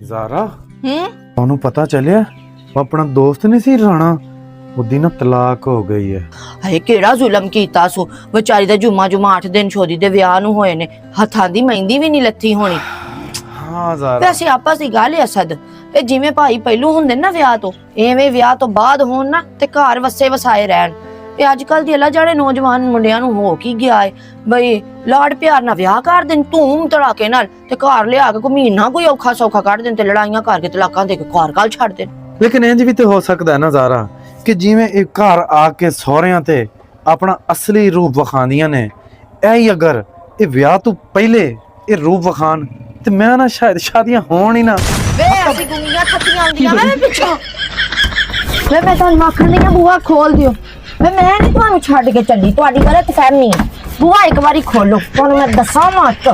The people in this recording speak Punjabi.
ਜ਼ਾਰਾ ਤੁਹਾਨੂੰ ਪਤਾ ਚੱਲਿਆ ਉਹ ਆਪਣਾ ਦੋਸਤ ਨਹੀਂ ਸੀ ਰਾਣਾ ਉਹਦੀ ਨਾ ਤਲਾਕ ਹੋ ਗਈ ਹੈ। ਹਾਏ ਕਿਹੜਾ ਜ਼ੁਲਮ ਕੀਤਾ ਸੋ ਵਿਚਾਰੀ ਦਾ ਜੁਮਾ 8 ਦਿਨ ਛੋਦੀ ਦੇ ਵਿਆਹ ਨੂੰ ਹੋਏ ਨੇ ਹੱਥਾਂ ਦੀ ਮਹਿੰਦੀ ਵੀ ਨਹੀਂ ਲੱਥੀ ਹੋਣੀ। ਹਾਂ ਜ਼ਾਰਾ ਵੈਸੇ ਆਪਸ ਦੀ ਗੱਲ ਹੈ ਅਸਦ ਇਹ ਜਿਵੇਂ ਭਾਈ ਪਹਿਲੂ ਹੁੰਦੇ ਨਾ ਵਿਆਹ ਤੋਂ ਐਵੇਂ ਵਿਆਹ ਤੋਂ ਬਾਅਦ ਹੋਣ ਨਾ ਤੇ ਘਰ ਵਸੇ ਵਸਾਏ ਰਹਿਣ। ਇਹ ਅੱਜ ਕੱਲ ਦੀ ਅੱਲਾ ਜਾਣੇ ਨੌਜਵਾਨ ਮੁੰਡਿਆਂ ਨੂੰ ਹੋ ਕੀ ਗਿਆ ਹੈ ਬਈ ਲਾੜ ਪਿਆਰ ਨਾਲ ਵਿਆਹ ਕਰ ਦੇਣ ਧੂਮ ਧੜਾਕੇ ਨਾਲ ਤੇ ਘਰ ਲਿਆ ਕੇ ਕੋਈ ਮਹੀਨਾ ਕੋਈ ਔਖਾ ਸੌਖਾ ਕੱਢ ਦੇਣ ਤੇ ਲੜਾਈਆਂ ਕਰਕੇ ਤਲਾਕਾਂ ਦੇ ਕੇ ਘਰ ਘਰ ਛੱਡ ਦੇਣ। ਲੇਕਿਨ ਇੰਜ ਵੀ ਤੇ ਹੋ ਸਕਦਾ ਹੈ ਨਾ ਜ਼ਾਰਾ ਕਿ ਜਿਵੇਂ ਇਹ ਘਰ ਆ ਕੇ ਸਹੁਰਿਆਂ ਤੇ ਆਪਣਾ ਅਸਲੀ ਰੂਪ ਵਿਖਾਉਂਦੀਆਂ ਨੇ ਐ ਅਗਰ ਇਹ ਵਿਆਹ ਤੋਂ ਪਹਿਲੇ ਇਹ ਰੂਪ ਵਿਖਾਣ ਤੇ ਮੈਂ ਨਾ ਸ਼ਾਇਦ ਸ਼ਾਦੀਆਂ ਹੋਣ ਹੀ ਨਾ। ਵੇ ਅਸੀਂ ਗੁੰਗੀਆਂ ਥੱਕੀਆਂ ਆਉਂਦੀਆਂ ਮੈਂ ਪਿੱਛੋਂ ਵੇ ਮੈਂ ਤੁਹਾਨੂੰ ਆਖਣ ਦੀ ਆ ਬੂਹਾ ਖੋਲ ਦਿਓ ਵੇ ਮੈਂ ਨਹੀਂ ਤੁਹਾਨੂੰ ਛੱਡ ਕੇ ਚੱਲੀ ਤੁਹਾਡੀ ਗਲਤ ਫਹਿਮੀ ਹੈ ਬੂਹਾ ਇੱਕ ਵਾਰੀ ਖੋਲੋ ਤੁਹਾਨੂੰ ਮੈਂ ਦੱਸਾਂ ਮਤ।